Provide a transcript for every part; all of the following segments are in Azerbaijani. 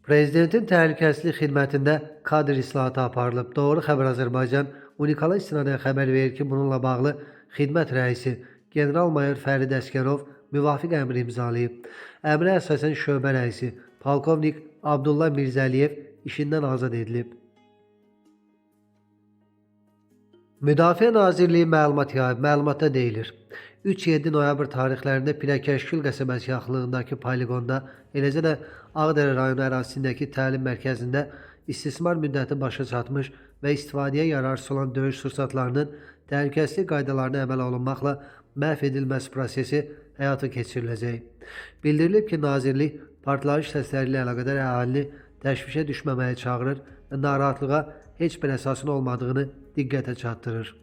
Prezidentin təhlükəsizlik xidmətində kadr islahatı aparılıb. Doğru Xəbər Azərbaycan Unikala istinadən xəbər verir ki, bununla bağlı xidmət rəisi general-mayor Fərid Əsgərov müvafiq əmr imzalayıb. Əmrə əsasən şöbə rəisi polkovnik Abdullah Mirzəliyev işindən azad edilib. Müdafiə Nazirliyi məlumat yayıb. Məlumatda deyilir: 3-7 noyabr tarixlərində Pirəkəşkül qəsəbəsi yaxınlığındakı poligonda, eləcə də Ağdərə rayonu ərazisindəki təlim mərkəzində istismar müddəti başa çatmış və istifadəyə yararsız olan döyüş sursatlarının təhlükəsizlik qaydalarına əməl olunmaqla məhv edilməsi prosesi həyata keçiriləcək. Bildirilib ki, Nazirlik partlayış səsləri ilə əlaqədar əhalini təşvişə düşməməyə çağırır və narahatlığa heç bir əsasın olmadığını diqqətə çatdırır.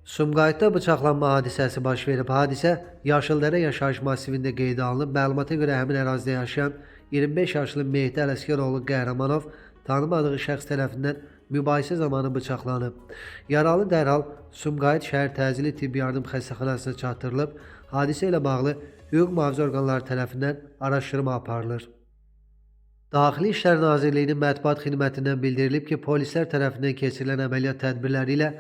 Sumqayıtda bıçaqlanma hadisəsi baş verib. Hadisə Yaşıldərə yaşayış masivində qeydə alınıb. Məlumata görə həmin ərazidə yaşayan 25 yaşlı Mehdi Ələsgəroğlu Qəhrəmanov tanımadığı şəxs tərəfindən mübahisə zamanı bıçaqlanıb. Yaralı dərhal Sumqayıt şəhər təcili tibbi yardım xəstəxanasına çatdırılıb. Hadisə ilə bağlı hüquq mühafizə orqanları tərəfindən araşdırma aparılır. Daxili İşlər Nazirliyinin mətbuat xidmətindən bildirilib ki, polislər tərəfindən keçirilən əməliyyat tədbirləri ilə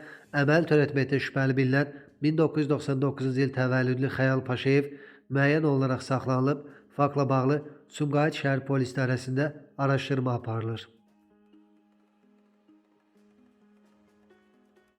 əməl törətməkdə şübhəli bilinən 1999-cu il təvəllüdlü Xəyal Paşayev müəyyən olunaraq saxlanılıb. Faktla bağlı Sumqayıt şəhər polis idarəsində araşdırma aparılır.